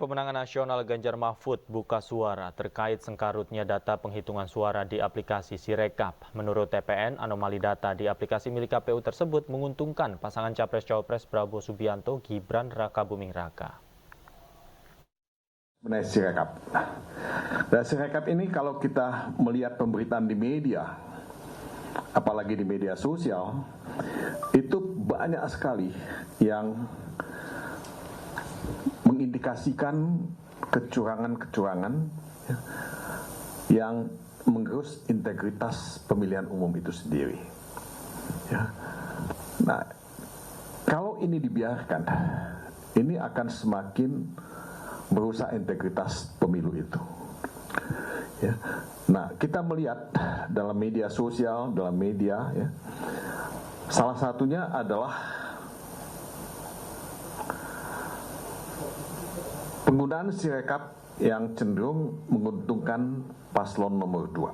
Pemenangan Nasional Ganjar Mahfud buka suara terkait sengkarutnya data penghitungan suara di aplikasi Sirekap. Menurut TPN, anomali data di aplikasi milik KPU tersebut menguntungkan pasangan Capres-Cawapres Prabowo Subianto Gibran Rakabuming Raka. Mengenai Sirekap. Dan Sirekap ini kalau kita melihat pemberitaan di media, apalagi di media sosial, itu banyak sekali yang mengindikasikan kecurangan-kecurangan yang menggerus integritas pemilihan umum itu sendiri. Nah, kalau ini dibiarkan, ini akan semakin merusak integritas pemilu itu. Nah, kita melihat dalam media sosial, dalam media, salah satunya adalah penggunaan Sirekap yang cenderung menguntungkan paslon nomor 2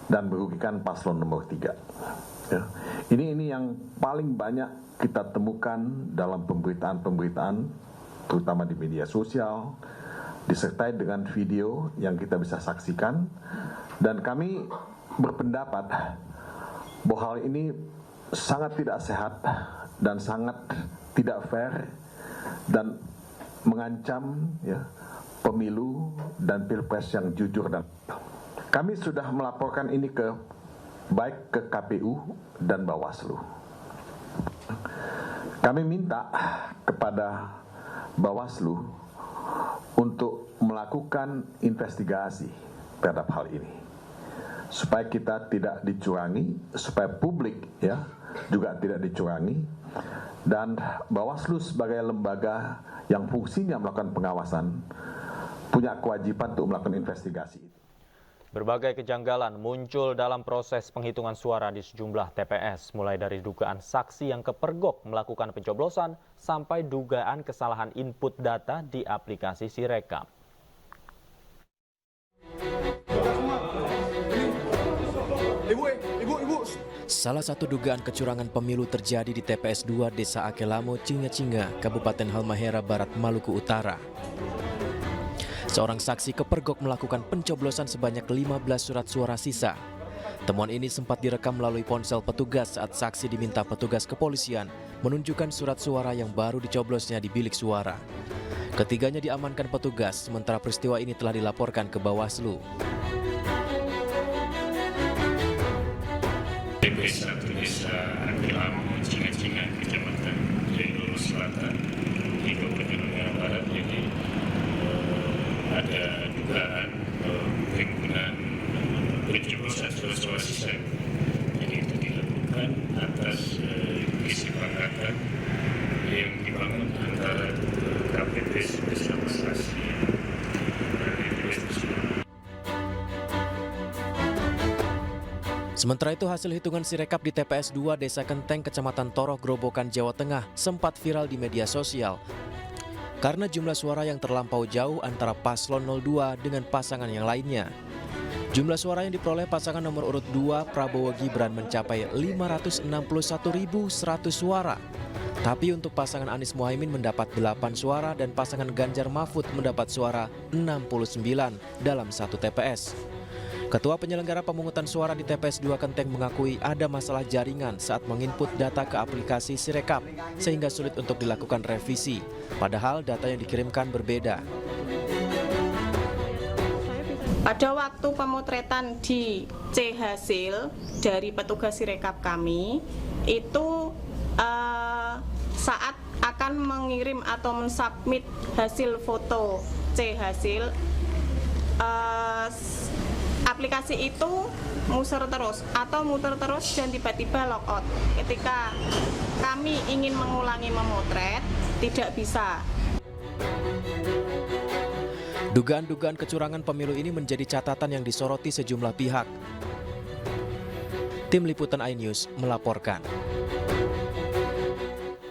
dan merugikan paslon nomor 3. Ini yang paling banyak kita temukan dalam pemberitaan-pemberitaan, terutama di media sosial, disertai dengan video yang kita bisa saksikan, dan kami berpendapat bahwa hal ini sangat tidak sehat dan sangat tidak fair dan mengancam pemilu dan pilpres yang jujur. Dan kami sudah melaporkan ini baik ke KPU dan Bawaslu. Kami minta kepada Bawaslu untuk melakukan investigasi terhadap hal ini, supaya kita tidak dicurangi, supaya publik juga tidak dicurangi, dan Bawaslu sebagai lembaga yang fungsinya melakukan pengawasan punya kewajiban untuk melakukan investigasi. Berbagai kejanggalan muncul dalam proses penghitungan suara di sejumlah TPS, mulai dari dugaan saksi yang kepergok melakukan pencoblosan sampai dugaan kesalahan input data di aplikasi Sirekap. Salah satu dugaan kecurangan pemilu terjadi di TPS 2 Desa Akelamo, Cinga-Cinga, Kabupaten Halmahera Barat, Maluku Utara. Seorang saksi kepergok melakukan pencoblosan sebanyak 15 surat suara sisa. Temuan ini sempat direkam melalui ponsel petugas saat saksi diminta petugas kepolisian menunjukkan surat suara yang baru dicoblosnya di bilik suara. Ketiganya diamankan petugas, sementara peristiwa ini telah dilaporkan ke Bawaslu. TPS 1 Desa Akelamo, Cinga-Cinga, Kecamatan Jayaloro Selatan, di Kabupaten Halmahera Barat. Jadi ada dugaan penggunaan pencoblosan suara sisa. Jadi itu dilakukan atas kesepakatan yang dibangun antara KPPS bersama saksi dan TPS tersebut. Sementara itu, hasil hitungan Sirekap di TPS 2 Desa Kenteng, Kecamatan Toroh, Grobogan, Jawa Tengah sempat viral di media sosial karena jumlah suara yang terlampau jauh antara paslon 02 dengan pasangan yang lainnya. Jumlah suara yang diperoleh pasangan nomor urut 2 Prabowo Gibran mencapai 561.100 suara. Tapi untuk pasangan Anies Muhaimin mendapat 8 suara dan pasangan Ganjar Mahfud mendapat suara 69 dalam satu TPS. Ketua penyelenggara pemungutan suara di TPS 2 Kenteng mengakui ada masalah jaringan saat menginput data ke aplikasi Sirekap, sehingga sulit untuk dilakukan revisi, padahal data yang dikirimkan berbeda. Pada waktu pemotretan di C hasil dari petugas Sirekap kami, itu saat akan mengirim atau mensubmit hasil foto C hasil, aplikasi itu muter terus dan tiba-tiba logout. Ketika kami ingin mengulangi memotret, tidak bisa. Dugaan-dugaan kecurangan pemilu ini menjadi catatan yang disoroti sejumlah pihak. Tim Liputan iNews melaporkan.